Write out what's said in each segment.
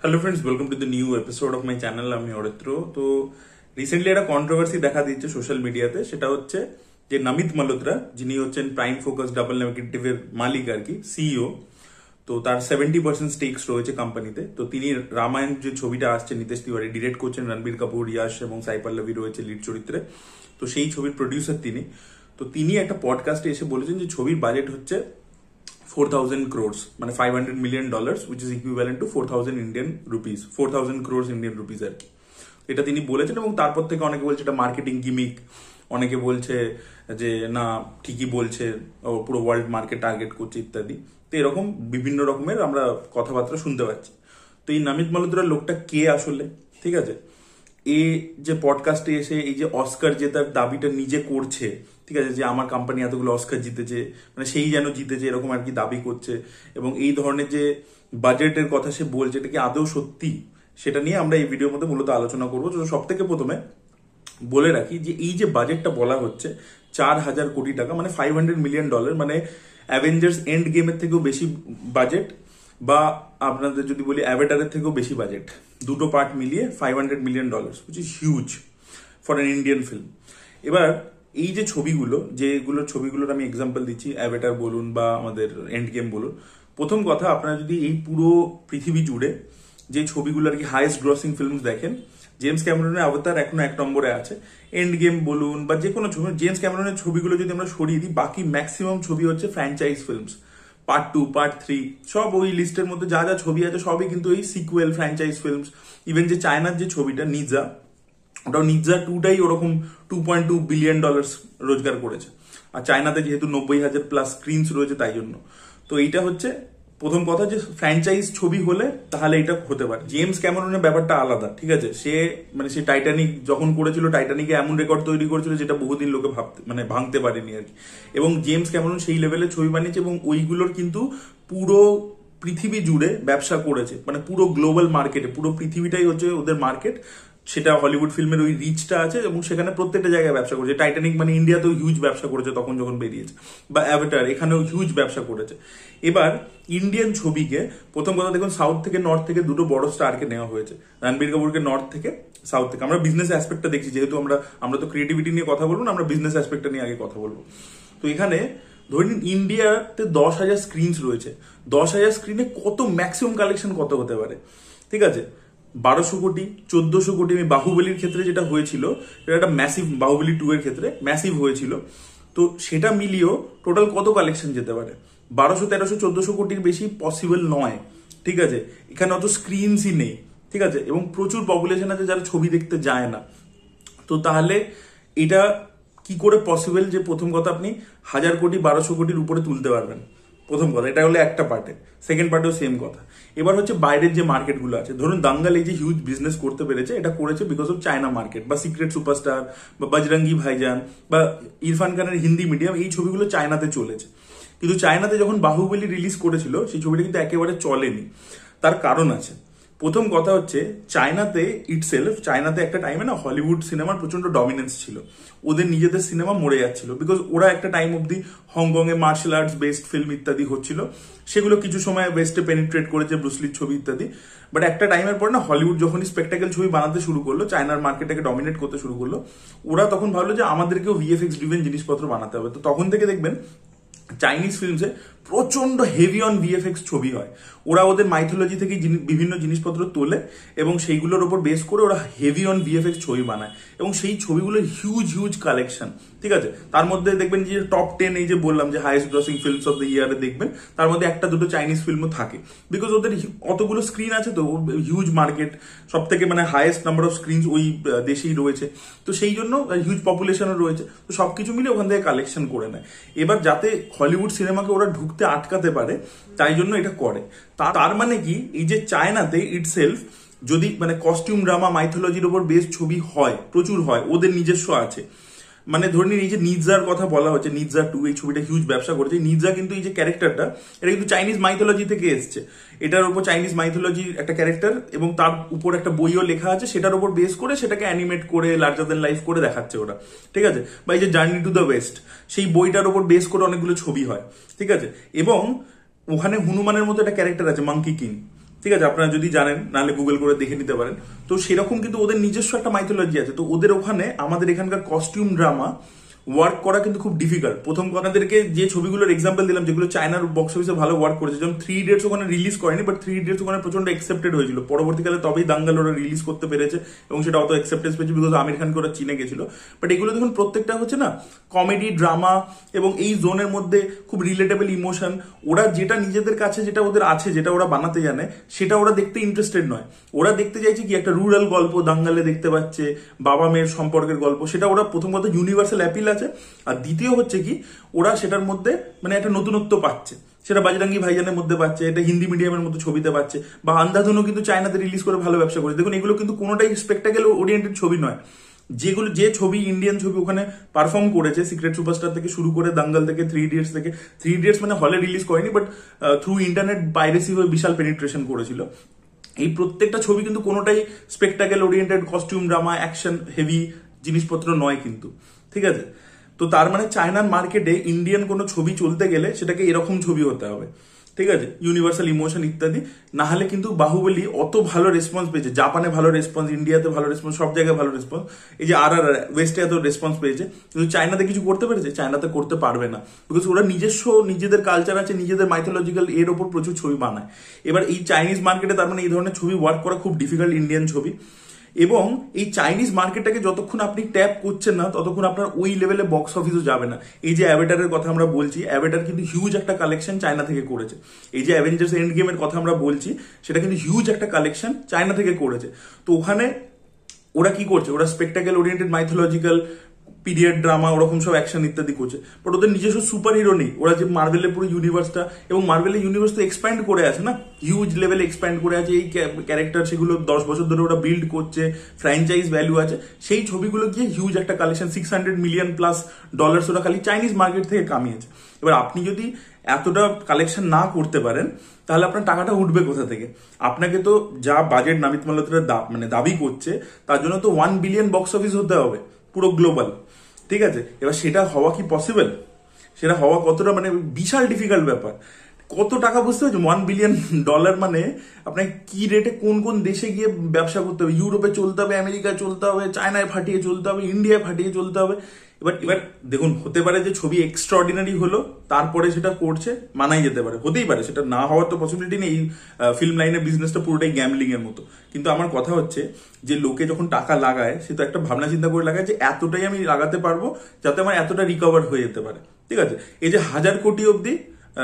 Hello friends, welcome to the new episode of my channel. আমি অরিত্র। তো recently একটা controversy দেখা দিচ্ছে সোশ্যাল মিডিয়াতে। সেটা হচ্ছে যে নমিত মালহোত্রা, যিনি হচ্ছেন প্রাইম ফোকাস ডাবল নেগেটিভের মালিক আর কি, সিইও। তো তার 70% স্টেকস রয়েছে কোম্পানিতে। তো তিনি রামায়ণ যে ছবিটা আসছে, নিতেশ তিওয়ারি ডিরেক্ট করছেন, রণবীর কাপুর, ইয়াশ এবং সাই পল্লবী রয়েছে লিড চরিত্রে। তো সেই ছবির প্রডিউসার তিনি। তো তিনি একটা পডকাস্টে এসে বলেছেন যে ছবির বাজেট হচ্ছে 4,000 crores, মানে $500 million, which is equivalent to 4,000 Indian rupees, 4,000 crores Indian rupees আর কি। এটা তিনি বলেছেন এবং তারপর থেকে অনেকে বলছে এটা মার্কেটিং গিমিক, অনেকে বলছে যে না ঠিকই বলছে, পুরো ওয়ার্ল্ড মার্কেট টার্গেট করছে ইত্যাদি। তো এরকম বিভিন্ন রকমের আমরা কথাবার্তা শুনতে পাচ্ছি। তো এই নমিত মালহোত্রার লোকটা কে আসলে, ঠিক আছে? এ যে পডকাস্টে এসে এই যে অস্কার জেতার দাবিটা নিজে করছে, ঠিক আছে, যে আমার কোম্পানি এতগুলো অস্কার জিতেছে, মানে সেই যেন জিতেছে এরকম আর কি দাবি করছে। এবং এই ধরনের যে বাজেটের কথা সে বলছে, এটা কি আদৌ সত্যি, সেটা নিয়ে আমরা এই ভিডিওর মধ্যে মূলত আলোচনা করবো। তো সব থেকে প্রথমে বলে রাখি যে এই যে বাজেটটা বলা হচ্ছে 4,000 কোটি টাকা, মানে $500 million, মানে অ্যাভেঞ্জার্স এন্ড গেমের থেকেও বেশি বাজেট, বা আপনাদের যদি বলি অ্যাভেটারের থেকেও বেশি বাজেট, দুটো পার্ট মিলিয়ে $500 million, which is huge for an Indian film. এবার এই যে ছবিগুলোর আমি এক্সাম্পল দিচ্ছি, অ্যাভেটার বলুন বা আমাদের এন্ড গেম বলুন। প্রথম কথা, আপনারা যদি এই পুরো পৃথিবী জুড়ে যে ছবিগুলো আর কি হাইয়েস্ট গ্রসিং ফিল্ম দেখেন, জেমস ক্যামেরনের অবতার এখনো 1 নম্বরে আছে। এন্ড গেম বলুন বা যে কোনো ছবি, জেমস ক্যামেরনের ছবিগুলো যদি আমরা সরিয়ে দিই, বাকি ম্যাক্সিমাম ছবি হচ্ছে ফ্র্যাঞ্চাইজ ফিল্মস। পার্ট 2, পার্ট 3 সব ওই লিস্টের মধ্যে যা যা ছবি আছে সবই কিন্তু এই সিকুয়েল ফ্র্যাঞ্চাইজ ফিল্মস। ইভেন যে চায়নার যে ছবিটা নিনজা, ওটাও নিনজা 2টাই ওরকম $2.2 billion রোজগার করেছে। আর চায়নাতে যেহেতু 90,000 প্লাস স্ক্রিনস রয়েছে, তাই জন্য। তো এইটা হচ্ছে প্রথম কথা, যে ফ্র্যাঞ্চাইজ ছবি হলে তাহলে এটা হতে পারে। জেমস ক্যামেরনের ব্যাপারটা আলাদা, ঠিক আছে। সে টাইটানিক যখন করেছিল, টাইটানিকে এমন রেকর্ড তৈরি করেছিল যেটা বহুদিন লোকে ভাঙতে পারেনি আর কি। এবং জেমস ক্যামেরন সেই লেভেলের ছবি বানিয়েছে এবং ওইগুলোর কিন্তু পুরো পৃথিবী জুড়ে ব্যবসা করেছে, মানে পুরো গ্লোবাল মার্কেটে, পুরো পৃথিবীটাই হচ্ছে ওদের মার্কেট। সেটা হলিউড ফিল্মের ওই রিচটা আছে এবং সেখানে প্রত্যেকটা জায়গায় ব্যবসা করেছে। টাইটানিক মানে ইন্ডিয়াতেও হিউজ ব্যবসা করেছে তখন যখন বেরিয়েছে, বা অ্যাভেটার এখানেও হিউজ ব্যবসা করেছে। এবার ইন্ডিয়ান ছবিকে প্রথম কথা দেখুন, সাউথ থেকে নর্থ থেকে দুটো বড় স্টারকে নেওয়া হয়েছে। রণবীর কাপুরকে নর্থ থেকে, সাউথ থেকে। আমরা বিজনেস অ্যাসপেক্টটা দেখছি, যেহেতু আমরা তো ক্রিয়েটিভিটি নিয়ে কথা বলবো না, আমরা বিজনেস অ্যাসপেক্টটা নিয়ে আগে কথা বলবো। তো এখানে ধরে নিন ইন্ডিয়াতে 10,000 স্ক্রিনস রয়েছে। 10,000 স্ক্রিনে কত ম্যাক্সিমাম কালেকশন কত হতে পারে, ঠিক আছে? 1200 কোটি, 1400 কোটি। আমি বাহুবলীর ক্ষেত্রে যেটা হয়েছিল, সেটা একটা ম্যাসিভ, বাহুবলী 2 এর ক্ষেত্রে ম্যাসিভ হয়েছিল। তো সেটা মিলিয়েও টোটাল কত কালেকশন যেতে পারে? 1200, 1300, 1400 কোটির বেশি পসিবল নয়, ঠিক আছে। এখানে অত স্ক্রিনসই নেই, ঠিক আছে। এবং প্রচুর পপুলেশন আছে যারা ছবি দেখতে যায় না। তো তাহলে এটা কি করে পসিবল যে প্রথম কথা আপনি 1000 কোটি, 1200 কোটির উপরে তুলতে পারবেন? প্রথম কথা, এটা হলো একটা পার্টে। সেকেন্ড পার্টেও সেম কথা। এবার হচ্ছে বাইরের যে মার্কেটগুলো আছে, ধরুন দাঙ্গাল এই যে হিউজ বিজনেস করতে পেরেছে, এটা করেছে বিকজ অফ চায়না মার্কেট, বা সিক্রেট সুপারস্টার, বা বজরঙ্গি ভাইজান, বা ইরফান খানের হিন্দি মিডিয়াম, এই ছবিগুলো চায়নাতে চলেছে। কিন্তু চায়নাতে যখন বাহুবলী রিলিজ করেছিল, সেই ছবিটা কিন্তু একেবারে চলেনি। তার কারণ আছে। প্রথম কথা হচ্ছে, চায়নাতে একটা টাইমে না হলিউড সিনেমার প্রচন্ড ডমিনেন্স ছিল। ওদের নিজেদের সিনেমা মরে যাচ্ছিল, বিকজ ওরা একটা টাইম অব্দি হংকং এ মার্শাল আর্টস বেসড ফিল্ম ইত্যাদি হচ্ছিল। সেগুলো কিছু সময় ওয়েস্টে পেনিট্রেট করেছে, ব্রুসলির ছবি ইত্যাদি। বাট একটা টাইমের পর না, হলিউড যখনই স্পেকটাকেল ছবি বানাতে শুরু করলো, চায়নার মার্কেটটাকে ডমিনেট করতে শুরু করলো, ওরা তখন ভাবলো যে আমাদেরকেও ভিএফএক্স ড্রিভেন জিনিসপত্র বানাতে হবে। তো তখন থেকে দেখবেন চাইনিজ ফিল্মসে প্রচন্ড হেভি অন ভিএফএক্স ছবি হয়। ওরা ওদের মাইথোলজি থেকে বিভিন্ন জিনিসপত্র তোলে এবং সেইগুলোর উপর বেস করে ওরা হেভি অন ভিএফএক্স ছবি বানায়, এবং সেই ছবিগুলোর হিউজ কালেকশন, ঠিক আছে। তার মধ্যে দেখবেন যে টপ 10, এই যে বললাম যে highest grossing films of the ইয়ারে দেখবেন, তার মধ্যে একটা দুটো চাইনিজ ফিল্মও থাকে, বিকজ ওদের অতগুলো স্ক্রিন আছে, তো হিউজ মার্কেট, সব থেকে মানে হাইয়েস্ট নাম্বার অফ স্ক্রিনস ওই দেশেই রয়েছে। তো সেই জন্য হিউজ পপুলেশনও রয়েছে। তো সবকিছু মিলে ওখান থেকে কালেকশন করে নেয়। এবার যাতে হলিউড সিনেমাকে ওরা ঢুকতে আটকাতে পারে, তাই জন্য এটা করে। তার মানে কি, এই যে চায়নাতে ইটসেলফ যদি মানে কস্টিউম ড্রামা মাইথোলজির উপর বেস ছবি হয়, প্রচুর হয়, ওদের নিজস্ব আছে। মানে ধরে নিন এই যে নিনজার কথা বলা হচ্ছে, নিনজা 2 এই ছবিটা হিউজ ব্যবসা করেছে। নিনজা কিন্তু এই যে ক্যারেক্টারটা, এটা কিন্তু চাইনিজ মাইথোলজি থেকে এসছে। এটার উপর চাইনিজ মাইথোলজির একটা ক্যারেক্টার, এবং তার উপর একটা বইও লেখা আছে, সেটার উপর বেস করে সেটাকে অ্যানিমেট করে লার্জার দ্যান লাইফ করে দেখাচ্ছে ওরা, ঠিক আছে। বা এই যে জার্নি টু দ্য ওয়েস্ট, সেই বইটার উপর বেস করে অনেকগুলো ছবি হয়, ঠিক আছে। এবং ওখানে হনুমানের মতো একটা ক্যারেক্টার আছে, মাঙ্কি কিং। ঠিক আছে, আপনারা যদি জানেন নাহলে গুগল করে দেখে নিতে পারেন। তো সেরকম কিন্তু ওদের নিজস্ব একটা মাইথোলজি আছে। তো ওদের ওখানে আমাদের এখানকার কস্টিউম ড্রামা ওয়ার্ক করা কিন্তু খুব ডিফিকাল্ট। প্রথম আপনাদেরকে যে ছবিগুলোর এক্সাম্পল দিলাম যেগুলো চায়নার বক্স অফিসে ভালো ওয়ার্ক করেছে, যেমন 3 ইডিয়টস ওখানে রিলিজ করেনি, বাট 3 ইডিয়টস ওখানে প্রচন্ড অ্যাকসেপ্টেড হয়েছিল। পরবর্তীকালে তবেই দাঙ্গাল ওরা রিলিজ করতে পেরেছে এবং সেটা অত অ্যাকসেপ্টেন্স পেয়েছে বিকজ আমির খানকে ওরা চিনে গেছিল। বাট এগুলো দেখুন প্রত্যেকটা হচ্ছে না কমেডি ড্রামা এবং এই জোনের মধ্যে খুব রিলেটেবল ইমোশন। ওরা যেটা নিজেদের কাছে যেটা ওদের আছে, যেটা ওরা বানাতে জানে, সেটা ওরা দেখতে ইন্টারেস্টেড নয়। ওরা দেখতে চাইছে কি একটা রুরাল গল্প দাঙ্গালে দেখতে পাচ্ছে, বাবা মেয়ের সম্পর্কের গল্প, সেটা ওরা প্রথম কথা ইউনিভার্সাল অ্যাপিল আছে। আর দ্বিতীয় হচ্ছে কি ওরা সেটার মধ্যে মানে একটা নতুনত্ব পাচ্ছে, সেটা বাজরাঙ্গি ভাইজানের মধ্যে পাচ্ছে, এটা হিন্দি মিডিয়ামের মতো ছবিতে পাচ্ছে, বা আন্ধাধুনও কিন্তু চায়নাতে রিলিজ করে ভালো ব্যবসা করে। দেখুন এগুলো কিন্তু কোনোটাই স্পেকটাকেল ওরিয়েন্টেড ছবি নয়। যে ছবি ইন্ডিয়ান ছবি ওখানে পারফর্ম করেছে, সিক্রেট সুপারস্টার থেকে শুরু করে দাঙ্গাল থেকে 3 ইডিয়টস থেকে, 3 ইডিয়টস মানে হলে রিলিজ করেনি বাট থ্রু ইন্টারনেট পাইরেসি হয়ে বিশাল পেনিট্রেশন করেছিল। এই প্রত্যেকটা ছবি কিন্তু কোনোটাই spectacle oriented costume drama action heavy জিনিসপত্র নয় কিন্তু, ঠিক আছে। তো তার মানে চায়নার মার্কেটে ইন্ডিয়ান কোনো ছবি চলতে গেলে সেটাকে এরকম ছবি হতে হবে, ঠিক আছে, ইউনিভার্সাল ইমোশন ইত্যাদি। না হলে কিন্তু বাহুবলী অত ভালো রেসপন্স পেয়েছে, জাপানে ভালো রেসপন্স, ইন্ডিয়াতে ভালো রেসপন্স, সব জায়গায় ভালো রেসপন্স, এই যে আর ওয়েস্টে এত রেসপন্স পেয়েছে, কিন্তু চায়নাতে কিছু করতে পেরেছে? চায়নাতে করতে পারবে না, বিকজ ওরা নিজস্ব নিজেদের কালচার আছে, নিজেদের মাইথোলজিক্যাল এর ওপর প্রচুর ছবি বানায়। এবার এই চাইনিজ মার্কেটে তার মানে এই ধরনের ছবি ওয়ার্ক করা খুব ডিফিকাল্ট, ইন্ডিয়ান ছবি। এবং এই চাইনিজ মার্কেটটাকে যতক্ষণ আপনি ট্যাপ করছেন না ততক্ষণ আপনার ওই লেভেলে বক্স অফিসও যাবে না। এই যে অ্যাভেটারের কথা আমরা বলছি, অ্যাভেটার কিন্তু হিউজ একটা কালেকশন চায়না থেকে করেছে। এই যে অ্যাভেঞ্জার্স এন্ড গেমের কথা আমরা বলছি, সেটা কিন্তু হিউজ একটা কালেকশন চায়না থেকে করেছে। তো ওখানে ওরা কি করছে, ওরা spectacle oriented mythological period drama ওরকম সব অ্যাকশন ইত্যাদি করছে, বাট ওদের নিজস্ব সুপার হিরো নেই। ওরা যে মার্ভেলের পুরো ইউনিভার্সটা, এবং মার্ভেলের ইউনিভার্স তো এক্সপ্যান্ড করে আছে না, হিউজ লেভেলে এক্সপ্যান্ড করে আছে। এই ক্যারেক্টার সেগুলো 10 বছর ধরে ওরা বিল্ড করছে, ফ্র্যাঞ্চাইজ ভ্যালু আছে। সেই ছবিগুলো গিয়ে হিউজ একটা কালেকশন, $600 মিলিয়ন প্লাস ওরা খালি চাইনিজ মার্কেট থেকে কামিয়েছে। এবার আপনি যদি এতটা কালেকশন না করতে পারেন তাহলে আপনার টাকাটা উঠবে কোথা থেকে? আপনাকে তো যা বাজেট নামিত মালহোত্রার দাবি করছে তার জন্য তো 1 বিলিয়ন বক্স অফিস হতে হবে পুরো গ্লোবাল, ঠিক আছে। এবার সেটা হওয়া কি পসিবল? সেটা হওয়া কতটা মানে বিশাল ডিফিকাল্ট ব্যাপার। কত টাকা বুঝতে পারছো? $1 বিলিয়ন মানে আপনাকে কি রেটে কোন কোন দেশে গিয়ে ব্যবসা করতে হবে, ইউরোপে চলতে হবে, আমেরিকায় চলতে হবে, চায়নায় ফাটিয়ে চলতে হবে, ইন্ডিয়ায় ফাটিয়ে চলতে হবে। এবার দেখুন হতে পারে যে ছবি এক্সট্রাঅর্ডিনারি হলো তারপরে সেটা করছে, মানাই যেতে পারে, হতেই পারে, সেটা না হওয়ার তো পসিবিলিটি নেই। এই ফিল্ম লাইনের বিজনেসটা পুরোটাই গ্যামলিং এর মতো। কিন্তু আমার কথা হচ্ছে যে লোকে যখন টাকা লাগায় সে তো একটা ভাবনা চিন্তা করে লাগায় যে এতটাই আমি লাগাতে পারবো যাতে আমার এতটা রিকভার হয়ে যেতে পারে, ঠিক আছে। এই যে 1000 কোটি অব্দি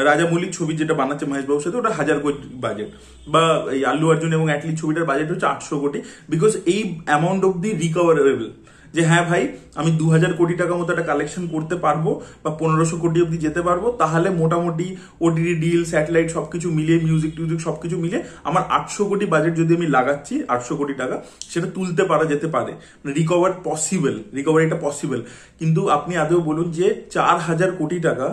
রাজামৌলির ছবি যেটা বানাচ্ছে মহেশ বাবুর সাথে, ওটা 1000 কোটি বাজেট, বা এই আল্লু অর্জুন এবং অ্যাটলি ছবিটার বাজেট হচ্ছে 800 কোটি, বিকজ এই অ্যামাউন্ট অব্দি রিকভারেবল। যে হ্যাঁ ভাই আমি 2000 কোটি টাকা মতো একটা কালেকশন করতে পারবো বা 1500 কোটি অব্দি যেতে পারবো, তাহলে মোটামুটি ওটিটি ডিল, স্যাটেলাইট সবকিছু মিলিয়ে, মিউজিক টিউজিক সবকিছু মিলিয়ে আমার 800 কোটি বাজেট যদি আমি লাগাচ্ছি, 800 কোটি টাকা সেটা তুলতে পারা যেতে পারে, রিকভার এটা পসিবল। কিন্তু আপনি আদৌ বলুন যে 4000 কোটি টাকা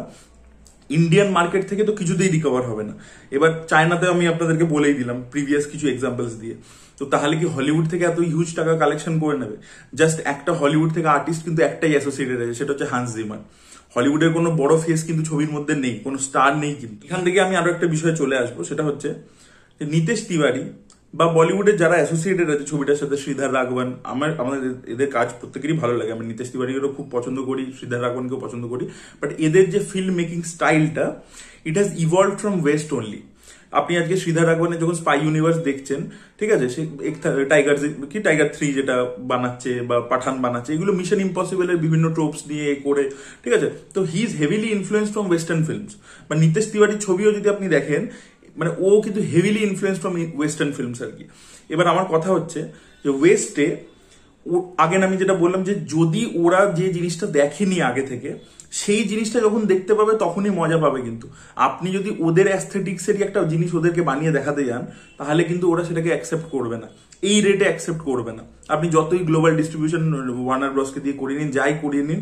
ইন্ডিয়ান মার্কেট থেকে তো কিছুতেই রিকভার হবে না। এবার চায়নাতে আমি আপনাদেরকে বলেই দিলাম প্রিভিয়াস কিছু এক্সাম্পলস দিয়ে। তো তাহলে কি হলিউড থেকে এত হিউজ টাকা কালেকশন করে নেবে? জাস্ট একটা হলিউড থেকে আর্টিস্ট কিন্তু একটাই অ্যাসোসিয়েটেড আছে, সেটা হচ্ছে হান্স জিমার। হলিউডের কোনো বড় ফেস কিন্তু ছবির মধ্যে নেই, কোনো স্টার নেই। কিন্তু এখান থেকে আমি আরো একটা বিষয়ে চলে আসবো, সেটা হচ্ছে যে নিতেশ তিওয়ারি বা বলিউডের যারা অ্যাসোসিয়েটেড আছে ছবিটার সাথে, শ্রীধর রাঘবন, আমাদের এদের কাজ প্রত্যেকেরই ভালো লাগে। আমি নিতেশ তিওয়ারিকেও খুব পছন্দ করি, শ্রীধর রাঘবনকেও পছন্দ করি, বাট এদের যে ফিল্ম মেকিং স্টাইলটা, it has evolve from West only. আপনি আজকে শ্রীধর রাঘবনের যখন স্পাই ইউনিভার্স দেখছেন, ঠিক আছে, সে টাইগার 3 যেটা বানাচ্ছে বা পাঠান বানাচ্ছে, এগুলো মিশন ইম্পসিবলের বিভিন্ন ট্রোপস নিয়ে করে, ঠিক আছে। তো he is heavily influence from western films. বা নিতেশ তিওয়ারির ছবিও যদি আপনি দেখেন, মানে ও কিন্তু heavily influence from western films আর কি। এবার আমার কথা হচ্ছে যে ওয়েস্টে আগে আমি যেটা বললাম যে যদি ওরা যে জিনিসটা দেখেনি আগে থেকে, সেই জিনিসটা যখন দেখতে পাবে তখনই মজা পাবে। কিন্তু আপনি যদি ওদের অ্যাস্থেটিক্সেরই একটা জিনিস ওদেরকে বানিয়ে দেখাতে যান, তাহলে কিন্তু ওরা সেটাকে অ্যাকসেপ্ট করবে না, এই রেটে অ্যাকসেপ্ট করবে না। আপনি যতই গ্লোবাল ডিস্ট্রিবিউশন ওয়ার্নার ব্রসকে দিয়ে করিয়ে নিন, যাই করিয়ে নিন,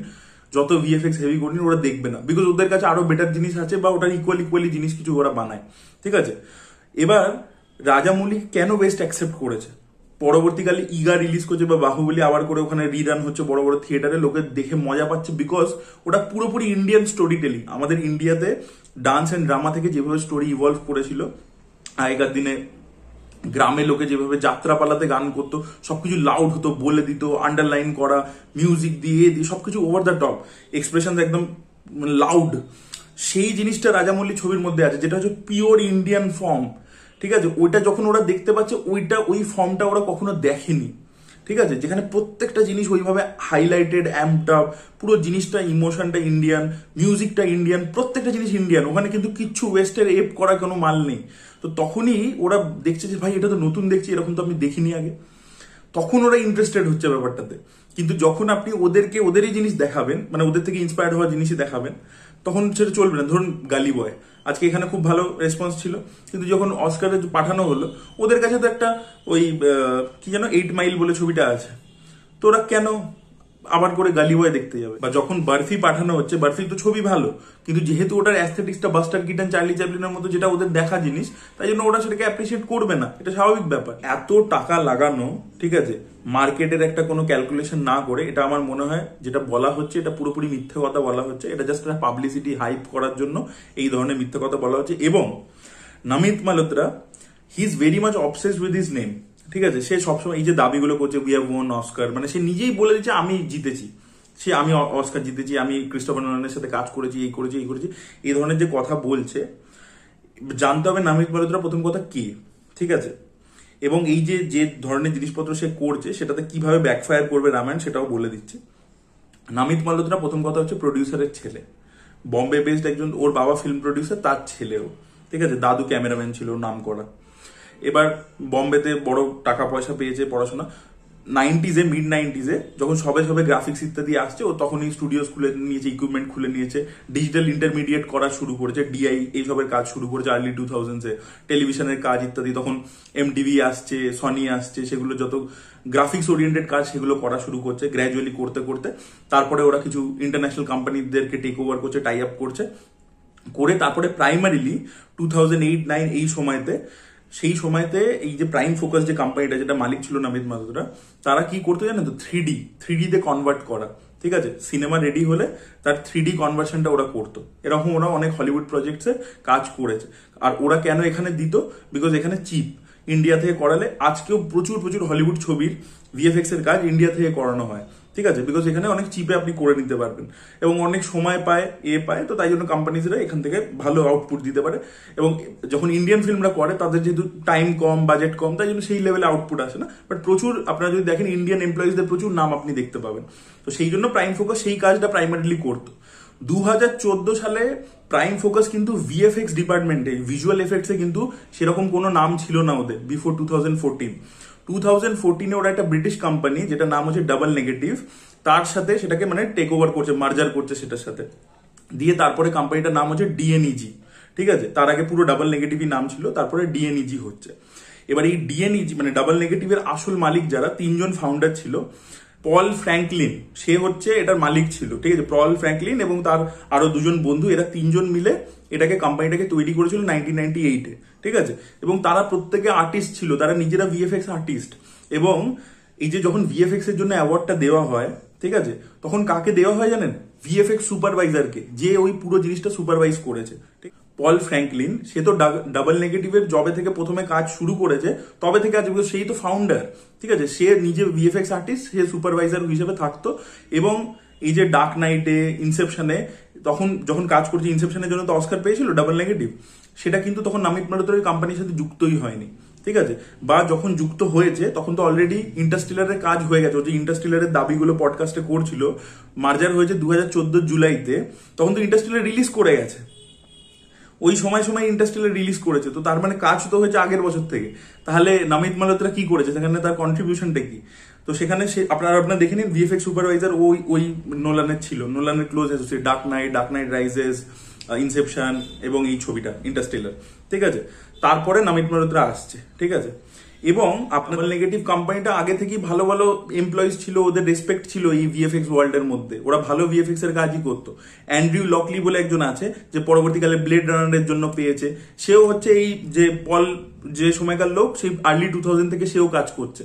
যত ভিএফএক্স হেভি করে নিন, ওরা দেখবে না, বিকজ ওদের কাছে আরো বেটার জিনিস আছে বা ওটার ইকুয়ালি জিনিস কিছু ওরা বানায়, ঠিক আছে। এবার রাজামৌলি কেন বেস্ট অ্যাকসেপ্ট করেছে? পরবর্তীকালে ইগা রিলিজ করছে বা বাহুবলী আবার করে ওখানে রিরান হচ্ছে বড় বড় থিয়েটারে, লোকে দেখে মজা পাচ্ছে, বিকজ ওটা পুরোপুরি ইন্ডিয়ান স্টোরি টেলিং। আমাদের ইন্ডিয়াতে ডান্স অ্যান্ড ড্রামা থেকে যেভাবে স্টোরি ইভলভ করেছিল আগেকার দিনে, গ্রামে লোকে যেভাবে যাত্রাপালাতে গান করতো, সবকিছু লাউড হতো, বলে দিত, আন্ডারলাইন করা, মিউজিক দিয়ে সবকিছু ওভার দ্য টপ, এক্সপ্রেশন একদম লাউড, সেই জিনিসটা রাজামৌলি ছবির মধ্যে আছে, যেটা হচ্ছে পিওর ইন্ডিয়ান ফর্ম। ঠিক আছে, ওইটা যখন ওরা দেখতে পাচ্ছে, ওই ফর্মটা ওরা কখনো দেখেনি। ঠিক আছে, যেখানে প্রত্যেকটা জিনিস ওইভাবে হাইলাইটেড, অ্যাম্পড আপ, পুরো জিনিসটা, ইমোশনটা ইন্ডিয়ান, মিউজিকটা ইন্ডিয়ান, প্রত্যেকটা জিনিস ইন্ডিয়ান, ওখানে কিন্তু কিচ্ছু ওয়েস্টের এপ করা কোনো মাল নেই। তো তখনই ওরা দেখছে যে ভাই এটা তো নতুন দেখছি, এরকম তো আমি দেখিনি আগে, তখন ওরা ইন্টারেস্টেড হচ্ছে ব্যাপারটাতে। কিন্তু যখন আপনি ওদেরকে ওদেরই জিনিস দেখাবেন, মানে ওদের থেকে ইন্সপায়ার্ড হওয়া জিনিসই দেখাবেন, তখন সেটা চলবে না। ধরুন গালি বয় আজকে এখানে খুব ভালো রেসপন্স ছিল, কিন্তু যখন অস্কারে পাঠানো হলো, ওদের কাছে তো একটা ওই কি যেন 8 মাইল বলে ছবিটা আছে, তো ওরা কেন আবার করে গালি বয় দেখতে যাবে? বা যখন বার্ফি পাঠানো হচ্ছে, বার্ফি তো ছবি ভালো, কিন্তু যেহেতু ওটার অ্যাস্থেটিক্সটা বাস্টার কিটন, চার্লি চ্যাপলিনের মতো যেটা ওদের দেখা জিনিস, তাই জন্য ওরা সেটাকে অ্যাপ্রিসিয়েট করবে না, এটা স্বাভাবিক ব্যাপার। এত টাকা লাগানো, ঠিক আছে, মার্কেটের একটা কোনো ক্যালকুলেশন না করে, এটা আমার মনে হয় যেটা বলা হচ্ছে এটা পুরোপুরি মিথ্যে কথা বলা হচ্ছে। এটা জাস্ট একটা পাবলিসিটি হাইপ করার জন্য এই ধরনের মিথ্যে কথা বলা হচ্ছে। এবং Namit Malhotra, he is very much obsessed with his name. ঠিক আছে, সে সবসময় এই যে দাবিগুলো করছে, উই হ্যাভ ওন অস্কার, মানে সে নিজেই বলে দিচ্ছে আমি জিতেছি, আমি অস্কার জিতেছি, আমি ক্রিস্টোফার নোলানের সাথে কাজ করেছি, এই করেছি, এই ধরনের যে কথা বলছে। জানতে হবে নমিত মালহোত্রা প্রথম কথা কি, ঠিক আছে, এবং এই যে ধরনের জিনিসপত্র সে করছে সেটাতে কিভাবে ব্যাকফায়ার করবে রামায়ণ, সেটাও বলে দিচ্ছে। নমিত মালহোত্রা প্রথম কথা হচ্ছে প্রডিউসারের ছেলে, বম্বে বেসড একজন, ওর বাবা ফিল্ম প্রডিউসার, তার ছেলেও, ঠিক আছে, দাদু ক্যামেরাম্যান ছিল, নাম করা। এবার বম্বেতে বড় টাকা পয়সা পেয়েছে, পড়াশোনা 90s, মিড 90s যখন সবে গ্রাফিক্স ইত্যাদি আসছে, ও তখনই স্টুডিওস খুলে নিয়েছে, ইকুইপমেন্ট খুলে নিয়েছে, ডিজিটাল ইন্টারমিডিয়েট করা শুরু করেছে, ডিআই এইসবের কাজ শুরু করেছে আর্লি 2000s, টেলিভিশনের কাজ ইত্যাদি। তখন এমটিভি আসছে, সনি আসছে, সেগুলো যত গ্রাফিক্স ওরিয়েন্টেড কাজ সেগুলো করা শুরু করছে গ্র্যাজুয়ালি করতে করতে। তারপরে ওরা কিছু ইন্টারন্যাশনাল কোম্পানিদেরকে টেক ওভার করছে, টাই আপ করছে, করে তারপরে প্রাইমারিলি 2008-9 সেই সময়তে এই যে প্রাইম ফোকাস যে কোম্পানিটা, যেটা মালিক ছিল নমিত মালহোত্রা, তারা কি করতে জানেন তো, 3D তে কনভার্ট করা। ঠিক আছে, সিনেমা রেডি হলে তার 3D কনভার্সনটা ওরা করতো। এরকম ওরা অনেক হলিউড প্রজেক্টসে কাজ করেছে। আর ওরা কেন এখানে দিত? বিকজ এখানে চিপ, ইন্ডিয়া থেকে করালে আজকেও প্রচুর হলিউড ছবির ভিএফএক্স এর কাজ ইন্ডিয়া থেকে করানো হয়। ঠিক আছে, বিকজ এখানে অনেক চিপে আপনি করে নিতে পারবেন এবং অনেক সময় পায়, তো তাই জন্য কোম্পানিজরা এখান থেকে ভালো আউটপুট দিতে পারে। এবং যখন ইন্ডিয়ান ফিল্মরা করে, তাদের যেহেতু টাইম কম, বাজেট কম, তাই জন্য সেই লেভেলে আউটপুট আসে না। বাট প্রচুর, আপনারা যদি দেখেন ইন্ডিয়ান এমপ্লয়িজদের প্রচুর নাম আপনি দেখতে পাবেন। তো সেই জন্য প্রাইম ফোকাস সেই কাজটা প্রাইমারিলি করতো। 2014 সালে প্রাইম ফোকাস কিন্তু ভিএফএক্স ডিপার্টমেন্টে, ভিজুয়াল এফেক্টসে কিন্তু সেরকম কোনো নাম ছিল না ওদের, বিফোর 2014 ওরা একটা ব্রিটিশ কোম্পানি, যেটা নাম হচ্ছে ডাবল নেগেটিভ, তার সাথে সেটাকে মানে টেক ওভার করছে, মার্জার করছে সেটার সাথে, দিয়ে তারপরে কোম্পানিটার নাম হচ্ছে ডিএনইজি। ঠিক আছে, তার আগে পুরো ডাবল নেগেটিভই নাম ছিল, তারপরে ডিএনইজি হচ্ছে। এবার এই ডিএনইজি মানে ডাবল নেগেটিভের আসল মালিক যারা, 3 জন ফাউন্ডার ছিল। পল ফ্র্যাঙ্কলিন, সে হচ্ছে এটার মালিক ছিল, ঠিক আছে, পল ফ্র্যাঙ্কলিন এবং তার আরো 2 জন বন্ধু, এরা 3 জন মিলে কোম্পানিটাকে তৈরি করেছিল 1998-এ। ঠিক আছে, এবং তারা প্রত্যেকে আর্টিস্ট ছিল, তারা নিজেরা ভিএফএক্স আর্টিস্ট। এবং এই যে যখন ভিএফএক্স এর জন্য অ্যাওয়ার্ডটা দেওয়া হয়, ঠিক আছে, তখন কাকে দেওয়া হয় জানেন? ভিএফএক্স সুপারভাইজারকে, যে ওই পুরো জিনিসটা সুপারভাইজ করেছে। পল ফ্র্যাঙ্কলিন, সে তো ডাবল নেগেটিভের জবে থেকে প্রথমে কাজ শুরু করেছে, তবে থেকে আজ, সেই তো ফাউন্ডার। ঠিক আছে, সে নিজে ভিএফএক্স আর্টিস্ট, সে সুপারভাইজার হিসেবে থাকতো। এবং এই যে ডার্ক নাইটে, ইনসেপশনে, তখন যখন কাজ করছে, ইনসেপশনের জন্য তো অস্কার পেয়েছিল ডাবল নেগেটিভ, সেটা কিন্তু তখন নমিত মালহোত্রার কোম্পানির সাথে যুক্তই হয়নি। ঠিক আছে, বা যখন যুক্ত হয়েছে তখন তো অলরেডি ইন্টারস্টেলারের কাজ হয়ে গেছে। যে ইন্টারস্টেলারের দাবিগুলো পডকাস্টে করছিল, মার্জার হয়েছে 2014 জুলাইতে, তখন তো ইন্টারস্টেলার রিলিজ করে গেছে, ওই সময় ইন্টারস্টেলার রিলিজ করেছে। তো তার মানে কাজ তো হয়েছে আগের বছর থেকে। তাহলে নমিত মালহোত্রা কি করেছে সেখানে, তার কন্ট্রিবিউশনটা কি? তো সেখানে সে আপনারা দেখে নিন, ভিএফএক্স সুপারভাইজার ওই নোলানের ছিল, নোলানের close associate, Dark Knight Rises, Inception এবং এই ছবিটা ইন্টারস্টেলার। ঠিক আছে, তারপরে নমিত মালহোত্রা আসছে। ঠিক আছে, এবং আপনার নেগেটিভ কোম্পানিটা আগে থেকেই ভালো এমপ্লয়িজ ছিল, ওদের রেসপেক্ট ছিল এই ভিএফএক্স ওয়ার্ল্ড এর মধ্যে, ওরা ভালো ভিএফএক্স এর কাজই করতো। অ্যান্ড্রিউ লকলি বলে একজন আছে, যে পরবর্তীকালে ব্লেড রানারের জন্য পেয়েছে, সেও হচ্ছে এই যে পল যে সময়কার লোক, সেই আর্লি 2000 থেকে সেও কাজ করছে।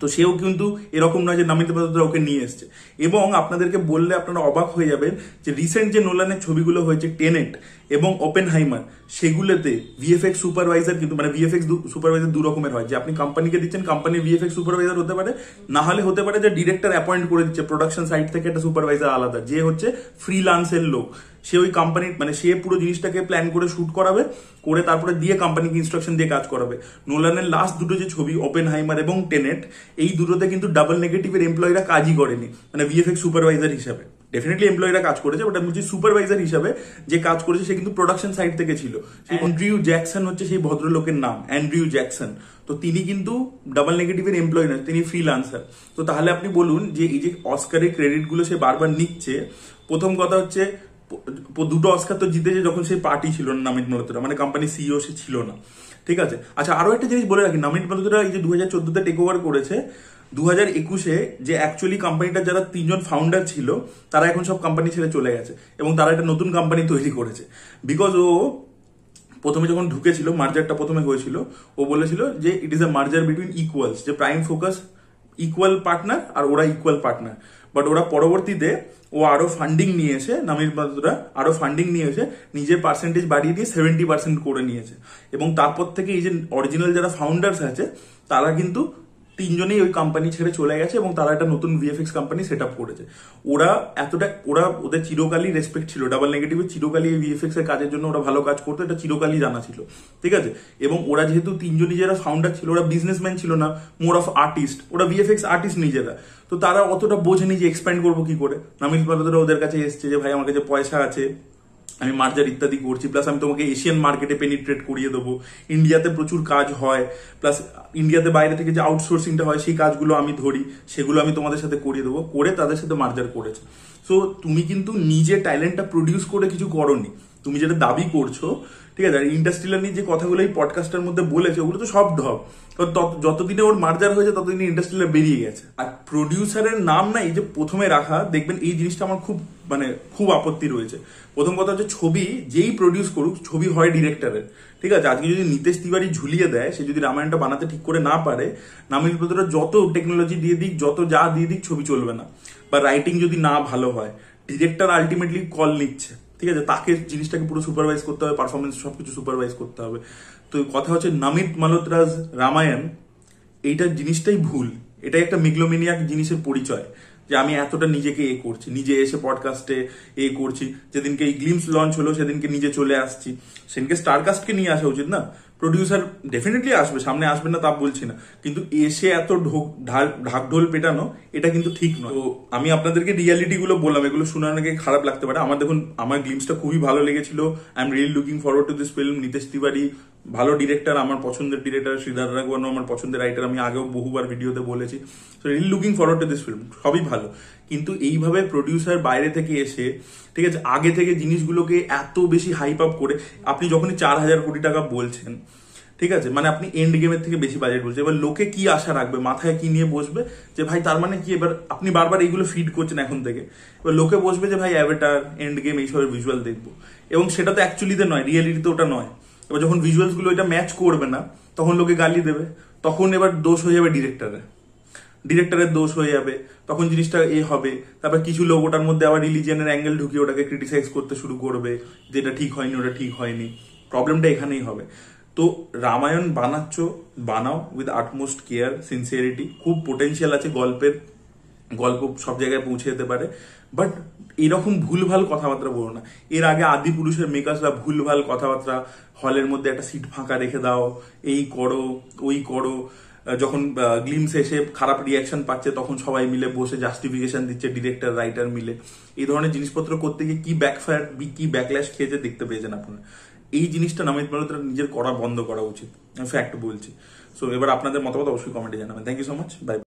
তো সেও কিন্তু এরকম নয় যে নামিত মালহোত্রা ওকে নিয়ে এসছে। এবং আপনাদেরকে বললে আপনারা অবাক হয়ে যাবেন যে রিসেন্ট যে নোলানের ছবিগুলো হয়েছে টেনেট এবং ওপেনহাইমার, সেগুলোতে ভিএফএক্স সুপারভাইজার কিন্তু মানে ভিএফএক্স সুপারভাইজার দু রকমের হয়, যে আপনি কোম্পানিকে দিচ্ছেন, কোম্পানির ভিএফএক্স সুপারভাইজার হতে পারে, না হলে হতে পারে যে ডিরেক্টর অ্যাপয়েন্ট করে দিচ্ছে প্রোডাকশন সাইড থেকে একটা সুপারভাইজার আলাদা, যে হচ্ছে ফ্রিল্যান্সের লোক। সে ওই কোম্পানির মানে সে পুরো জিনিসটাকে প্ল্যান করে শুট করাবে, করে তারপরে দিয়ে কোম্পানিকে ইনস্ট্রাকশন দিয়ে কাজ করাবে। নোলানের লাস্ট দুটো যে ছবি ওপেনহাইমার এবং টেনেট, এই দুটোতে কিন্তু ডাবল নেগেটিভের এমপ্লয়িরা কাজই করেনি, মানে ভিএফএক্স সুপারভাইজার হিসাবে। ডেফিনেটলি এমপ্লয়িরা কাজ করেছে, বাট আমি বলছি সুপারভাইজার হিসাবে যে কাজ করেছে সে কিন্তু প্রোডাকশন সাইড থেকে ছিল। অ্যান্ড্রিউ জ্যাকসন হচ্ছে সেই ভদ্রলোকের নাম, অ্যান্ড্রিউ জ্যাকসন। তো তিনি কিন্তু ডাবল নেগেটিভের এমপ্লয়ি নয়, তিনি ফ্রিল্যান্সার। তো তাহলে আপনি বলুন যে এই যে অস্কারের ক্রেডিট গুলো সে বারবার নিচ্ছে, প্রথম কথা হচ্ছে দুটো অস্কার তো জিতেছে যখন সে পার্টি ছিল না নামিত মালহোত্রা, মানে কোম্পানি সিইও সে ছিল না, ঠিক আছে। আচ্ছা, আরো একটা জিনিস বলে রাখি, নামিত মালহোত্রা এই যে 2014-তে টেক ওভার করেছে, 2021-এ যে অ্যাকচুয়ালি কোম্পানিটার যারা 3জন ফাউন্ডার ছিল তারা এখন সব কোম্পানি ছেড়ে চলে গেছে এবং তারা একটা নতুন কোম্পানি তৈরি করেছে। বিকজ ও প্রথমে যখন ঢুকেছিল, মার্জারটা প্রথমে হয়েছিল, ও বলেছিল যে it is a merger between equals, যে প্রাইম ফোকাস ইকুয়াল পার্টনার আর ওরা ইকুয়াল পার্টনার। বাট ওরা পরবর্তীতে ও আরো ফান্ডিং নিয়ে এসে, নামিত মালহোত্রা আরো ফান্ডিং নিয়ে এসে নিজের পার্সেন্টেজ বাড়িয়ে দিয়ে 70% করে নিয়েছে। এবং তারপর থেকে এই যে অরিজিনাল যারা ফাউন্ডার্স আছে তারা কিন্তু 3জনেই ওই কোম্পানি ছেড়ে চলে গেছে এবং তারা একটা নতুন ভিএফএক্স কোম্পানি সেট আপ করেছে। ওদের চিরকালই রেসপেক্ট ছিল, ডাবল নেগেটিভের চিরকালই এই ভিএফএক্স এর কাজের জন্য ওরা ভালো কাজ করতো, এটা চিরকালই জানা ছিল, ঠিক আছে। এবং ওরা যেহেতু 3জনই যারা ফাউন্ডার ছিল, ওরা বিজনেসম্যান ছিল না, মোর অফ আর্টিস্ট, ওরা ভিএফএক্স আর্টিস্ট নিজেরা। তো তারা অতটা বোঝেনি যে এক্সপ্যান্ড করবো কি করে। নামিত মালহোত্রা ওদের কাছে এসছে যে ভাই আমার কাছে পয়সা আছে, আমি মার্জার ইত্যাদি করছি, প্লাস আমি তোমাকে এশিয়ান মার্কেটে পেনিট্রেট করিয়ে দেবো, ইন্ডিয়াতে প্রচুর কাজ হয়, প্লাস ইন্ডিয়াতে বাইরে থেকে যে আউটসোর্সিংটা হয় সেই কাজগুলো আমি ধরি, সেগুলো আমি তোমাদের সাথে করিয়ে দেবো, করে তাদের সাথে মার্জার করেছে। সো তুমি কিন্তু নিজে ট্যালেন্টটা প্রডিউস করে কিছু করোনি, তুমি যেটা দাবি করছো, ঠিক আছে। আর ইন্ডাস্ট্রিয়াল নিয়ে যে কথাগুলো এই পডকাস্টের মধ্যে বলেছে ওগুলো তো সব ঢপ, কারণ যতদিনে ওর মার্জার হয়েছে ততদিনে ইন্ডাস্ট্রিয়াল বেরিয়ে গেছে। আর প্রডিউসারের নাম না এই যে প্রথমে রাখা, দেখবেন এই জিনিসটা আমার খুব আপত্তি রয়েছে। প্রথম কথা হচ্ছে ছবি যেই প্রডিউস করুক, ছবি হয় ডিরেক্টরের, ঠিক আছে। আজকে যদি নিতেশ তিওয়ারি ঝুলিয়ে দেয়, সে যদি রামায়ণটা বানাতে ঠিক করে না পারে, নামিত মালহোত্রা যত টেকনোলজি দিয়ে দিক, যত যা দিয়ে দিক, ছবি চলবে না। বা রাইটিং যদি না ভালো হয়, ডিরেক্টর আলটিমেটলি কল নিচ্ছে, ঠিক আছে, তাকে জিনিসটাকে পুরো সুপারভাইজ করতে হবে, পারফরমেন্স সবকিছু সুপারভাইজ করতে হবে। তো কথা হচ্ছে নামিত মালহোত্রার রামায়ণ, এইটা জিনিসটাই ভুল। এটাই একটা মিগ্লোমিনিয়াক জিনিসের পরিচয়, যে আমি এতটা নিজেকে করছি, নিজে এসে পডকাস্টে করছি। যেদিনকে এই গ্লিমস লঞ্চ হলো সেদিনকে নিজে চলে আসছি, সেদিনকে স্টারকাস্টকে নিয়ে আসা উচিত না। প্রডিউসার ডেফিনেটলি আসবে, সামনে আসবে না তা বলছি না, কিন্তু এসে এত ঢাকঢোল পেটানো এটা কিন্তু ঠিক নয়। তো আমি আপনাদেরকে রিয়ালিটি গুলো বললাম, এগুলো শুনে অনেকে খারাপ লাগতে পারে। দেখুন, আমার গ্লিমসটা খুবই ভালো লেগেছিল। I am really looking forward to this film. Nitesh Tiwari ভালো ডিরেক্টর, আমার পছন্দের ডিরেক্টর। শ্রীধর রাঘবন আমার পছন্দের রাইটার, আমি আগেও বহুবার ভিডিওতে বলেছি। So really looking forward to this film, সবই ভালো। কিন্তু এইভাবে প্রডিউসার বাইরে থেকে এসে, ঠিক আছে, আগে থেকে জিনিসগুলোকে এত বেশি হাইপ আপ করে, আপনি যখনই 4,000 কোটি টাকা বলছেন, ঠিক আছে, মানে আপনি এন্ড গেমের থেকে বেশি বাজেট বলছেন। এবার লোকে কি আশা রাখবে, মাথায় কি নিয়ে বসবে যে ভাই তার মানে কি, এবার আপনি বারবার এইগুলো ফিড করছেন এখন থেকে, এবার লোকে বসবে যে ভাই অ্যাভাটার, এন্ড গেম এইসবের ভিজুয়াল দেখবো। এবং সেটা তো অ্যাকচুয়ালিতে নয়, রিয়েলিটিতে ওটা নয়। এবার যখন ভিজুয়ালস গুলো এটা ম্যাচ করবে না, তখন লোকে গালি দেবে, তখন এবার দোষ হয়ে যাবে ডিরেক্টরের দোষ হয়ে যাবে, তখন জিনিসটা হবে। তারপর কিছু লোক ওটার মধ্যে আবার রিলিজিয়নের অ্যাঙ্গেল ঢুকিয়ে ওটাকে ক্রিটিসাইজ করতে শুরু করবে, যেটা ঠিক হয়নি, ওটা ঠিক হয়নি। প্রবলেমটা এখানেই হবে। তো রামায়ণ বানাও উইথ আটমোস্ট কেয়ার, সিনসিয়ারিটি। খুব পোটেনশিয়াল আছে গল্প সব জায়গায় পৌঁছে যেতে পারে, বাট এরকম ভুলভাল কথাবার্তা বলো না। এর আগে আদি পুরুষের মেকার্সরা ভুলভাল কথাবার্তা, হলের মধ্যে একটা সিট ফাঁকা রেখে দাও, এই করো ওই করো, যখন গ্লিমস এসে খারাপ রিয়াকশন পাচ্ছে তখন সবাই মিলে বসে জাস্টিফিকেশন দিচ্ছে, ডিরেক্টর রাইটার মিলে। এই ধরনের জিনিসপত্র করতে গিয়ে কি ব্যাকফায়ার, কি ব্যাকল্যাশ খেয়েছে দেখতে পেয়েছেন আপনারা। এই জিনিসটা নামিত মালহোত্রা নিজের করা বন্ধ করা উচিত, আমি ফ্যাক্ট বলছি। সো এবার আপনাদের মতামত অবশ্যই কমেন্টে জানাবেন। Thank you so much, by.